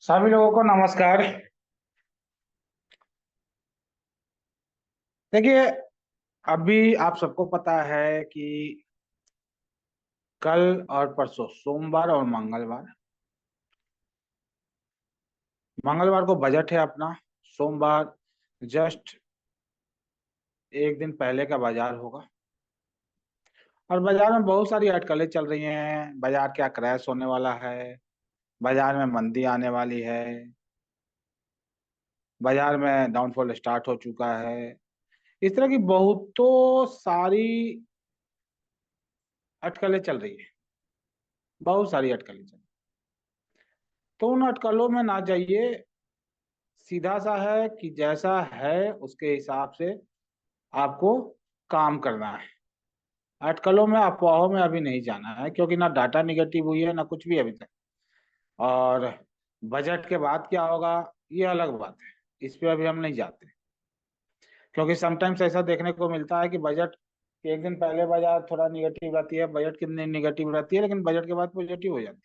सभी लोगों को नमस्कार। देखिए, अभी आप सबको पता है कि कल और परसों सोमवार और मंगलवार मंगलवार को बजट है अपना। सोमवार जस्ट एक दिन पहले का बाजार होगा और बाजार में बहुत सारी अटकलें चल रही हैं। बाजार क्या क्रैश होने वाला है, बाजार में मंदी आने वाली है, बाजार में डाउनफॉल स्टार्ट हो चुका है। इस तरह की बहुतों सारी अटकलें चल रही है, बहुत सारी अटकलें चल रही हैं। तो उन अटकलों में ना जाइए, सीधा सा है कि जैसा है उसके हिसाब से आपको काम करना है। अटकलों में अफवाहों में अभी नहीं जाना है, क्योंकि ना डाटा निगेटिव हुई है ना कुछ भी अभी तक। और बजट के बाद क्या होगा ये अलग बात है, इस पे अभी हम नहीं जाते। क्योंकि समटाइम्स ऐसा देखने को मिलता है कि बजट के एक दिन पहले बाजार थोड़ा निगेटिव रहती है, बजट कितनी निगेटिव रहती है, लेकिन बजट के बाद पॉजिटिव हो जाती है।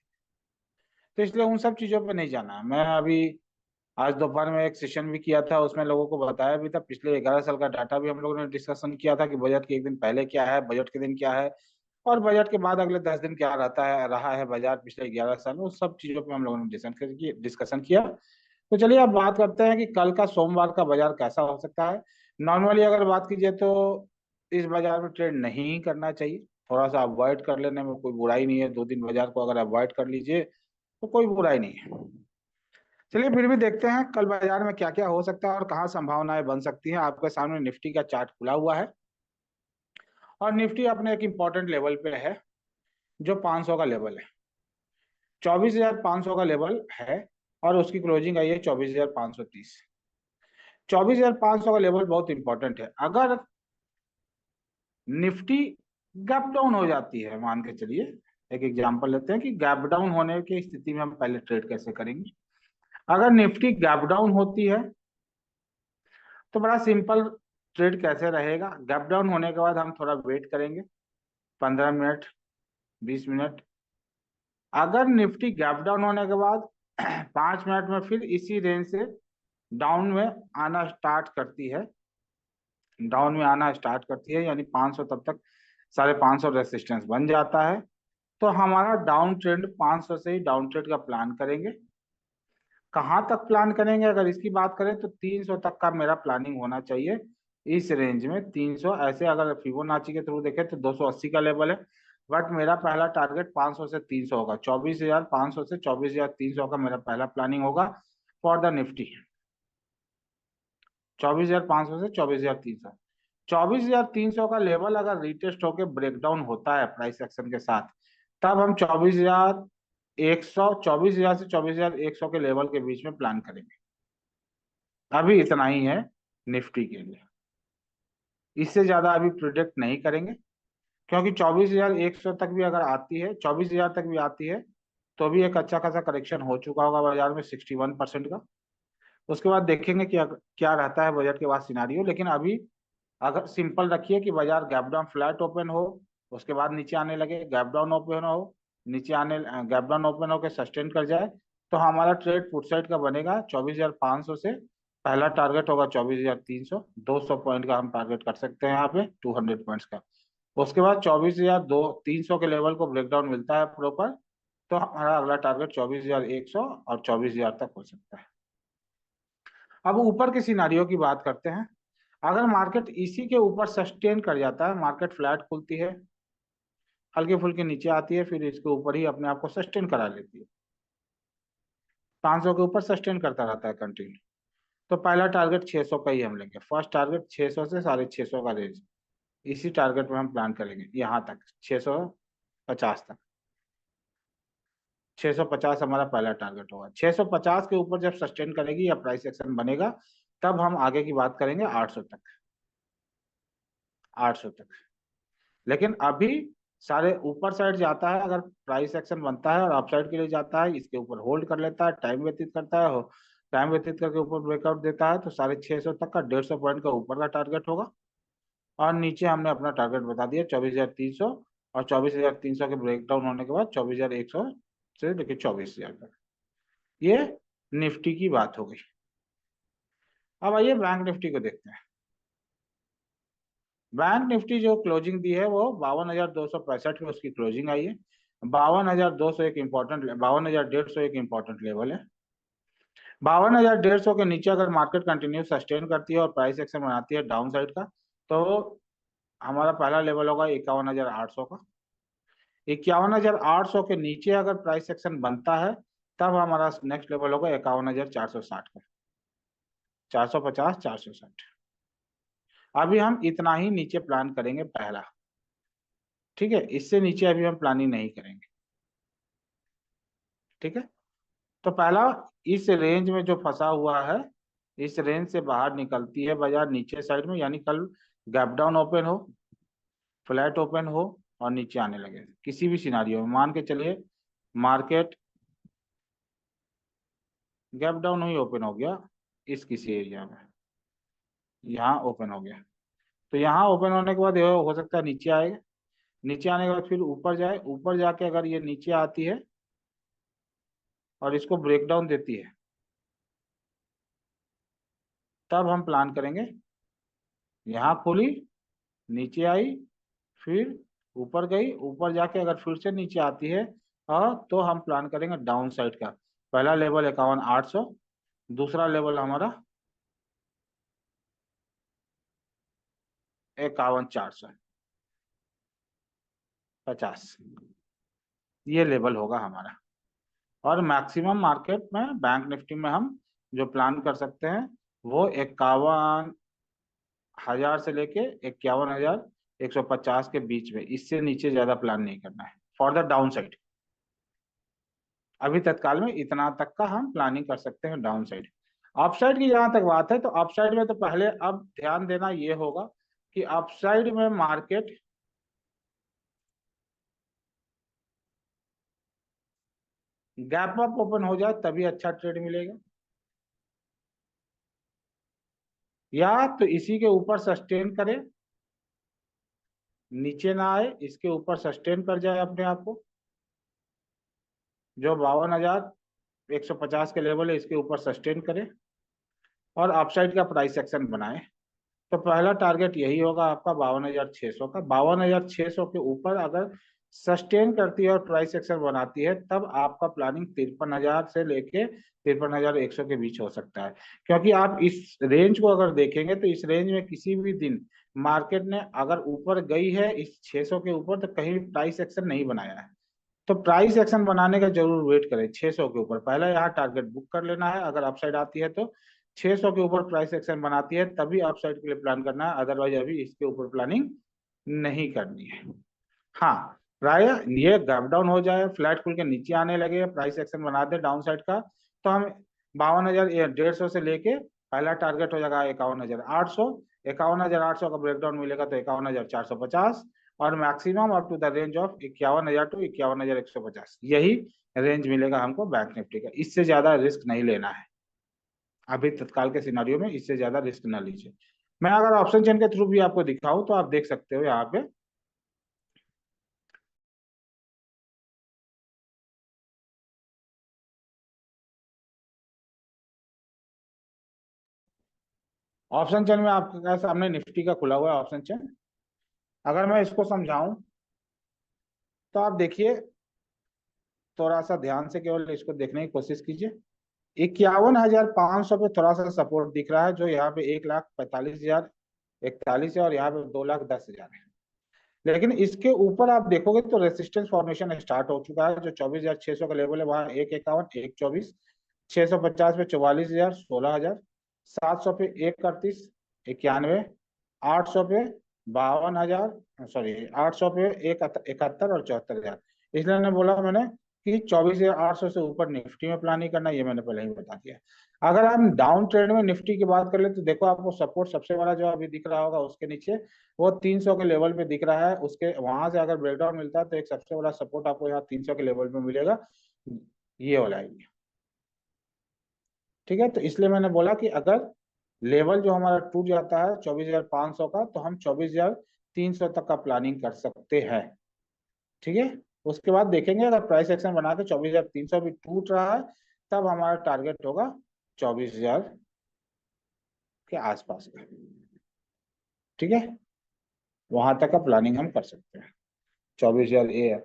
तो इसलिए उन सब चीजों पे नहीं जाना है। मैं अभी आज दोपहर में एक सेशन भी किया था, उसमें लोगों को बताया भी था, पिछले 11 साल का डाटा भी हम लोगों ने डिस्कशन किया था कि बजट के एक दिन पहले क्या है, बजट के दिन क्या है, और बजट के बाद अगले 10 दिन क्या रहता है रहा है बाजार पिछले 11 साल में। उस सब चीजों पे हम लोगों ने डिस्कशन किया। तो चलिए अब बात करते हैं कि कल का सोमवार का बाजार कैसा हो सकता है। नॉर्मली अगर बात कीजिए तो इस बाजार में ट्रेड नहीं करना चाहिए, थोड़ा सा अवॉइड कर लेने में कोई बुराई नहीं है। 2 दिन बाजार को अगर अवॉइड कर लीजिए तो कोई बुराई नहीं है। चलिए फिर भी देखते हैं कल बाजार में क्या क्या हो सकता है और कहाँ संभावनाएं बन सकती हैं। आपके सामने निफ्टी का चार्ट खुला हुआ है और निफ्टी अपने एक इम्पोर्टेंट लेवल पे है, जो 500 का लेवल है। 24,500 का लेवल है और उसकी क्लोजिंग आई है 24,530। 24,500 का लेवल बहुत इंपॉर्टेंट है। अगर निफ्टी गैप डाउन हो जाती है, मान के चलिए, एक एग्जांपल लेते हैं कि गैप डाउन होने की स्थिति में हम पहले ट्रेड कैसे करेंगे। अगर निफ्टी गैप डाउन होती है तो बड़ा सिंपल ट्रेड कैसे रहेगा। गैप डाउन होने के बाद हम थोड़ा वेट करेंगे, 15 मिनट, 20 मिनट। अगर निफ्टी गैप डाउन होने के बाद 5 मिनट में फिर इसी रेंज से डाउन में आना स्टार्ट करती है, डाउन में आना स्टार्ट करती है, यानी 500 तब तक 550 रेसिस्टेंस बन जाता है, तो हमारा डाउन ट्रेंड 500 से ही डाउन ट्रेंड का प्लान करेंगे। कहाँ तक प्लान करेंगे अगर इसकी बात करें तो 300 तक का मेरा प्लानिंग होना चाहिए। इस रेंज में 300, ऐसे अगर फिबोनाची के थ्रू देखें तो 280 का लेवल है। बट मेरा पहला टारगेट 500 से 300 होगा, 24,500 से 24,300 का मेरा पहला प्लानिंग होगा फॉर द निफ्टी। 24,500 से 24,300, 24,300 का लेवल अगर रिटेस्ट होकर ब्रेकडाउन होता है प्राइस एक्शन के साथ, तब हम 24,100 से 24,100 के लेवल के बीच में प्लान करेंगे। अभी इतना ही है निफ्टी के लिए, इससे ज्यादा अभी प्रिडिक्ट नहीं करेंगे। क्योंकि 24,100 तक भी अगर आती है, 24,000 तक भी आती है, तो भी एक अच्छा खासा करेक्शन हो चुका होगा बाजार में 61% का। उसके बाद देखेंगे क्या क्या रहता है बजट के बाद सिनारियो। लेकिन अभी अगर सिंपल रखिए कि बाजार गैप डाउन फ्लैट ओपन हो, उसके बाद नीचे आने लगे, गैप डाउन ओपन हो, नीचे आने, गैप डाउन ओपन होकर सस्टेन कर जाए, तो हमारा ट्रेड पुट साइड का बनेगा 24,500 से। पहला टारगेट होगा 24,300, 200 पॉइंट का हम टारगेट कर सकते हैं यहाँ पे, 200 पॉइंट्स का। उसके बाद 24,300 के लेवल को ब्रेकडाउन मिलता है प्रॉपर, तो हमारा अगला टारगेट 24,100 और 24,000 तक हो सकता है। अब ऊपर के सिनारियो की बात करते हैं। अगर मार्केट इसी के ऊपर सस्टेन कर जाता है, मार्केट फ्लैट खुलती है, हल्के फुल्के नीचे आती है, फिर इसके ऊपर ही अपने आप को सस्टेन करा लेती है, 500 के ऊपर सस्टेन करता रहता है कंटिन्यू, तो पहला टारगेट 600 का ही हम लेंगे। फर्स्ट टारगेट 600 से 650 का रेंज, इसी टारगेट में हम प्लान करेंगे यहाँ तक, 650 तक। 650 हमारा पहला टारगेट होगा। 650 के ऊपर जब सस्टेन करेगी या प्राइस एक्शन बनेगा, तब हम आगे की बात करेंगे 800 तक, 800 तक। लेकिन अभी सारे ऊपर साइड जाता है, अगर प्राइस एक्शन बनता है और अपसाइड के लिए जाता है, इसके ऊपर होल्ड कर लेता है, टाइम व्यतीत करता है, हो टाइम व्यतीत करके ऊपर ब्रेकआउट देता है, तो 650 तक का 150 पॉइंट का ऊपर का टारगेट होगा। और नीचे हमने अपना टारगेट बता दिया 24,300, और 24,300 के ब्रेकडाउन होने के बाद 24,100 से लेकर 24,000 तक। ये निफ्टी की बात हो गई। अब आइए बैंक निफ्टी को देखते हैं। बैंक निफ्टी जो क्लोजिंग दी है वो 52,265 में उसकी क्लोजिंग आई है। 52,200 एक इम्पोर्टेंट, 52,150 एक इम्पोर्टेंट लेवल है। 52,150 के नीचे अगर मार्केट कंटिन्यू सस्टेन करती है और प्राइस एक्शन बनाती है डाउन साइड का, तो हमारा पहला लेवल होगा 51,800 का। 51,800 के नीचे अगर प्राइस एक्शन बनता है, तब हमारा नेक्स्ट लेवल होगा 51,460 का। 450, 460। अभी हम इतना ही नीचे प्लान करेंगे पहला। ठीक है, इससे नीचे अभी हम प्लानिंग नहीं करेंगे। ठीक है, तो पहला, इस रेंज में जो फंसा हुआ है, इस रेंज से बाहर निकलती है बाजार नीचे साइड में, यानी कल गैप डाउन ओपन हो, फ्लैट ओपन हो और नीचे आने लगे, किसी भी सिनारियो में मान के चलिए मार्केट गैप डाउन ही ओपन हो गया इस किसी एरिया में, यहाँ ओपन हो गया, तो यहाँ ओपन होने के बाद ये हो सकता है नीचे आएगा। नीचे आने के बाद फिर ऊपर जाए, ऊपर जाके अगर ये नीचे आती है और इसको ब्रेक डाउन देती है, तब हम प्लान करेंगे। यहाँ खुली, नीचे आई, फिर ऊपर गई, ऊपर जाके अगर फिर से नीचे आती है, तो हम प्लान करेंगे डाउन साइड का। पहला लेवल 51,800, दूसरा लेवल हमारा 51,450, ये लेवल होगा हमारा। और मैक्सिमम मार्केट में बैंक निफ्टी में हम जो प्लान कर सकते हैं वो 51,000 से लेके 51,150 के बीच में, इससे नीचे ज्यादा प्लान नहीं करना है फॉर द डाउन साइड। अभी तत्काल में इतना तक का हम प्लानिंग कर सकते हैं डाउन साइड। अपसाइड की जहां तक बात है, तो अपसाइड में तो पहले अब ध्यान देना ये होगा कि अपसाइड में मार्केट गैप अप ओपन हो जाए तभी अच्छा ट्रेड मिलेगा, या तो इसी के ऊपर सस्टेन करे, नीचे ना आए, इसके ऊपर सस्टेन कर जाए अपने आप को, जो 52,150 के लेवल है इसके ऊपर सस्टेन करे और अपसाइड का प्राइस एक्शन बनाए। तो पहला टारगेट यही होगा आपका 52,600 का। 52,600 के ऊपर अगर सस्टेन करती है और प्राइस एक्शन बनाती है, तब आपका प्लानिंग 53,000 से लेके 53,100 के बीच हो सकता है। क्योंकि आप इस रेंज को अगर देखेंगे तो इस रेंज में किसी भी दिन मार्केट ने अगर ऊपर गई है इस 600 के ऊपर, तो कहीं प्राइस एक्शन नहीं बनाया है। तो प्राइस एक्शन बनाने का जरूर वेट करें 600 के ऊपर। पहला यहाँ टारगेट बुक कर लेना है, अगर अपसाइड आती है तो 600 के ऊपर प्राइस एक्शन बनाती है तभी अपसाइड के लिए प्लान करना है, अदरवाइज अभी इसके ऊपर प्लानिंग नहीं करनी है। हाँ, प्राय ये गैप डाउन हो जाए, फ्लैट खुल के नीचे आने लगे, प्राइस एक्शन बना दे डाउन साइड का, तो हम 52,150 से लेके पहला टारगेट हो जाएगा 51,800। 51,800 का ब्रेकडाउन मिलेगा तो 51,450, और maximum up to the range of 51,000 to 51,150, यही रेंज मिलेगा हमको बैंक निफ्टी का। इससे ज्यादा रिस्क नहीं लेना है अभी तत्काल के सिनारियो में, इससे ज्यादा रिस्क ना लीजिए। मैं अगर ऑप्शन चेन के थ्रू भी आपको दिखाऊं तो आप देख सकते हो यहाँ पे ऑप्शन चेन में आपके सामने निफ्टी का खुला हुआ है ऑप्शन चेन। अगर मैं इसको समझाऊं तो आप देखिए, थोड़ा सा ध्यान से केवल इसको देखने की कोशिश कीजिए। 51,500 पे थोड़ा सा सपोर्ट दिख रहा है, जो यहाँ पे 1,45,041 है और यहाँ पे 2,10,000 है। लेकिन इसके ऊपर आप देखोगे तो रेसिस्टेंस फॉर्मेशन स्टार्ट हो चुका है। जो 24,600 का लेवल है वहाँ 1,51, 1,24, 650 पे 44,000, 16,000, 700 पे 1,31, 91, 800 पे 52,000, सॉरी 800 पे 71 और 74,000। इसलिए मैंने बोला मैंने कि 24,800 से ऊपर निफ्टी में प्लान नहीं करना, ये मैंने पहले ही बता दिया। अगर हम डाउन ट्रेड में निफ्टी की बात कर ले तो देखो, आपको सपोर्ट सबसे बड़ा जो अभी दिख रहा होगा उसके नीचे, वो 300 के लेवल पे दिख रहा है। उसके वहां से अगर ब्रेकडाउन मिलता है तो एक सबसे बड़ा सपोर्ट आपको यहाँ 300 के लेवल पे मिलेगा, ये वाला है। ठीक है, तो इसलिए मैंने बोला कि अगर लेवल जो हमारा टूट जाता है 24,500 का, तो हम 24,300 तक का प्लानिंग कर सकते हैं। ठीक है, उसके बाद देखेंगे अगर प्राइस एक्शन बना के 24,300 भी टूट रहा है, तब हमारा टारगेट होगा 24,000 के आसपास का। ठीक है, वहां तक का प्लानिंग हम कर सकते हैं। 24,000 ए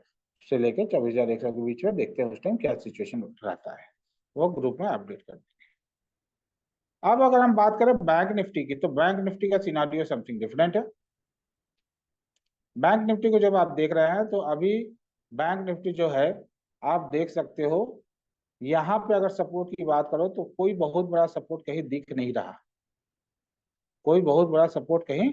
से लेकर 24,100 के बीच में देखते हैं उस टाइम क्या सिचुएशन रहता है, वो ग्रुप में अपडेट कर देंगे। अब अगर हम बात करें बैंक निफ्टी की, तो बैंक निफ्टी का सिनारियो समथिंग डिफरेंट है। बैंक निफ्टी को जब आप देख रहे हैं तो अभी बैंक निफ्टी जो है, आप देख सकते हो यहाँ पे अगर सपोर्ट की बात करो तो कोई बहुत बड़ा सपोर्ट कहीं दिख नहीं रहा, कोई बहुत बड़ा सपोर्ट कहीं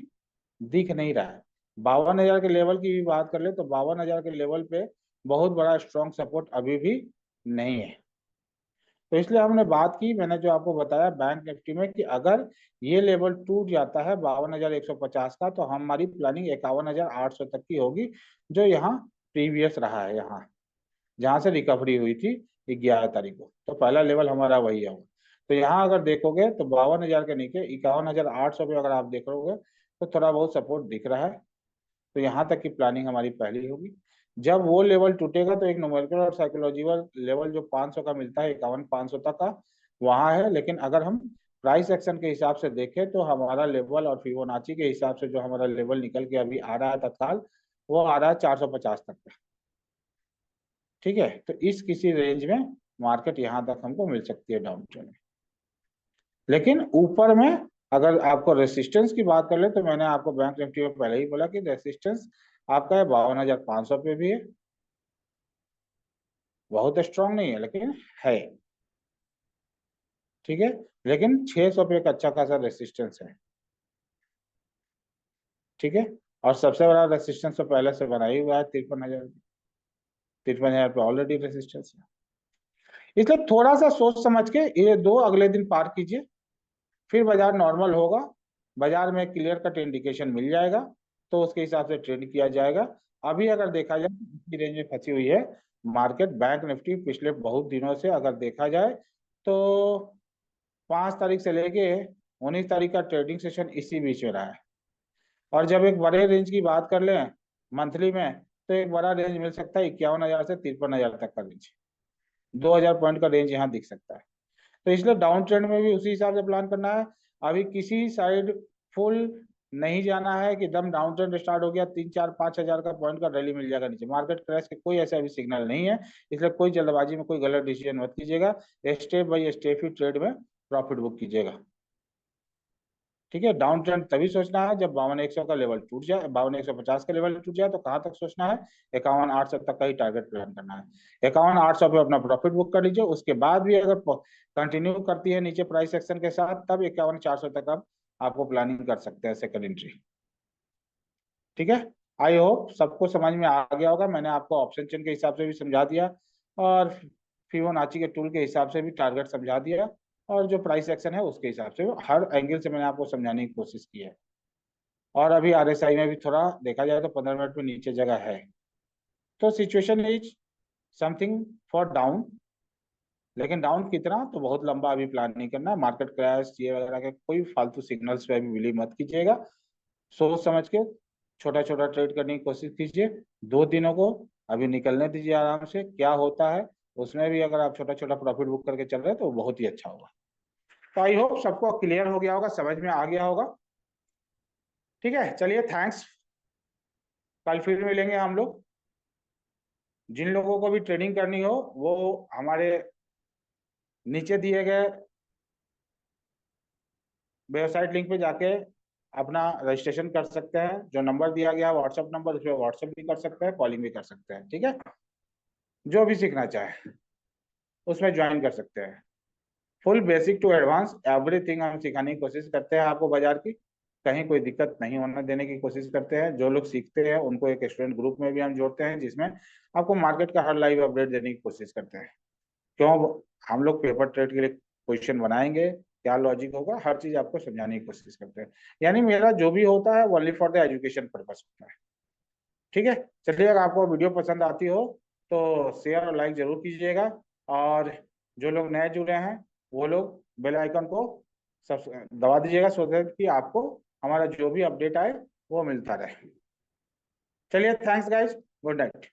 दिख नहीं रहा है। 52,000 के लेवल की भी बात कर ले तो 52,000 के लेवल पे बहुत बड़ा स्ट्रॉन्ग सपोर्ट अभी भी नहीं है। तो इसलिए हमने बात की, मैंने जो आपको बताया बैंक निफ्टी में, कि अगर ये लेवल टूट जाता है 52,150 का, तो हमारी प्लानिंग 51,800 तक की होगी, जो यहाँ प्रीवियस रहा है, यहाँ जहां से रिकवरी हुई थी 11 तारीख को। तो पहला लेवल हमारा वही होगा। तो यहाँ अगर देखोगे तो 52,000 के नीचे 51,800 पे अगर आप देखोगे तो थोड़ा बहुत सपोर्ट दिख रहा है। तो यहाँ तक की प्लानिंग हमारी पहली होगी। जब वो लेवल टूटेगा तो एक न्यूमेरिकल और साइकोलॉजिकल लेवल जो 500 का मिलता है, 51,500 तक का, वहां है। लेकिन अगर हम प्राइस एक्शन के हिसाब से देखें तो हमारा लेवल और फिबोनाची के हिसाब से जो हमारा लेवल निकल के अभी आ रहा है तत्काल, वो आ रहा है 450 तक का। ठीक है, तो इस किसी रेंज में मार्केट यहाँ तक हमको मिल सकती है डाउन ट्रेंड में। लेकिन ऊपर में अगर आपको रेसिस्टेंस की बात कर ले तो मैंने आपको बैंक निफ्टी में पहले ही बोला कि रेसिस्टेंस आपका है 52,500 पे भी है, बहुत स्ट्रांग नहीं है लेकिन है। ठीक है, लेकिन 600 पे एक अच्छा खासा रेसिस्टेंस है। ठीक है, और सबसे बड़ा रेसिस्टेंस तो पहले से बना ही हुआ है 53,000, 53,000 पे ऑलरेडी रेसिस्टेंस है। इसलिए थोड़ा सा सोच समझ के ये दो अगले दिन पार कीजिए, फिर बाजार नॉर्मल होगा, बाजार में क्लियर कट इंडिकेशन मिल जाएगा, तो उसके हिसाब से ट्रेड किया जाएगा। अभी अगर देखा जाए इसी रेंज में फंसी हुई है मार्केट, बैंक निफ्टी पिछले बहुत दिनों से अगर देखा जाए तो 5 तारीख से लेके 19 तारीख का ट्रेडिंग सेशन इसी बीच में रहा है। और जब एक बड़े रेंज की बात कर लें मंथली में, तो एक बड़ा रेंज मिल सकता है 51,000 से 53,000 तक का रेंज, 2,000 पॉइंट का रेंज यहाँ दिख सकता है। तो इसलिए डाउन ट्रेंड में भी उसी हिसाब से प्लान करना है। अभी किसी साइड फुल नहीं जाना है कि दम डाउन ट्रेंड स्टार्ट हो गया 3, 4, 5 हजार का पॉइंट का रैली मिल जाएगा नीचे, मार्केट क्रैश के कोई ऐसा अभी सिग्नल नहीं है। इसलिए कोई जल्दबाजी में कोई गलत डिसीजन मत कीजिएगा, step by step he trade में प्रॉफिट बुक कीजिएगा। ठीक है, डाउन ट्रेंड तभी सोचना है जब 52,100 का लेवल टूट जाए, 52,150 का लेवल टूट जाए, तो कहाँ तक सोचना है, 51,800 तक का ही टारगेट प्लान करना है। 51,800 पे अपना प्रॉफिट बुक कर लीजिए। उसके बाद भी अगर कंटिन्यू करती है नीचे प्राइस एक्शन के साथ, तब 51,400 तक आप आपको प्लानिंग कर सकते हैं सेकंड एंट्री। ठीक है, आई होप सबको समझ में आ गया होगा। मैंने आपको ऑप्शन चेन के हिसाब से भी समझा दिया, और फिबोनाची के टूल के हिसाब से भी टारगेट समझा दिया, और जो प्राइस एक्शन है उसके हिसाब से हर एंगल से मैंने आपको समझाने की कोशिश की है। और अभी आरएसआई में भी थोड़ा देखा जाए तो 15 मिनट में नीचे जगह है। तो situation is something for down, लेकिन डाउन कितना तो बहुत लंबा अभी प्लान नहीं करना है। मार्केट क्रैश ये वगैरह के कोई फालतू सिग्नल्स पे अभी बिलीव मत कीजिएगा। सोच समझ के छोटा छोटा ट्रेड करने की कोशिश कीजिए। 2 दिनों को अभी निकलने दीजिए आराम से, क्या होता है उसमें भी अगर आप छोटा छोटा प्रॉफिट बुक करके चल रहे हैं तो बहुत ही अच्छा होगा। तो आई होप सबको क्लियर हो गया होगा, समझ में आ गया होगा। ठीक है, चलिए थैंक्स, कल फिर मिलेंगे हम लोग। जिन लोगों को भी ट्रेडिंग करनी हो वो हमारे नीचे दिए गए वेबसाइट लिंक पे जाके अपना रजिस्ट्रेशन कर सकते हैं। जो नंबर दिया गया है व्हाट्सएप नंबर, उस पर व्हाट्सएप भी कर सकते हैं, कॉलिंग भी कर सकते हैं। ठीक है, जो भी सीखना चाहे उसमें ज्वाइन कर सकते हैं। Full basic to advance everything हम सिखाने की कोशिश करते हैं आपको बाजार की, कहीं कोई दिक्कत नहीं होने देने की कोशिश करते हैं। जो लोग सीखते हैं उनको एक स्टूडेंट ग्रुप में भी हम जोड़ते हैं, जिसमें आपको मार्केट का हर लाइव अपडेट देने की कोशिश करते हैं। क्यों, हम लोग पेपर ट्रेड के लिए क्वेश्चन बनाएंगे, क्या लॉजिक होगा, हर चीज आपको समझाने की कोशिश करते हैं। यानी मेरा जो भी होता है वो only for the education purpose होता है। ठीक है, चलिए अगर आपको वीडियो पसंद आती हो तो शेयर और लाइक जरूर कीजिएगा, और जो लोग नए जुड़े हैं वो लोग बेल आइकन को सब दबा दीजिएगा, सो दैट कि आपको हमारा जो भी अपडेट आए वो मिलता रहे। चलिए थैंक्स गाइज, गुड नाइट।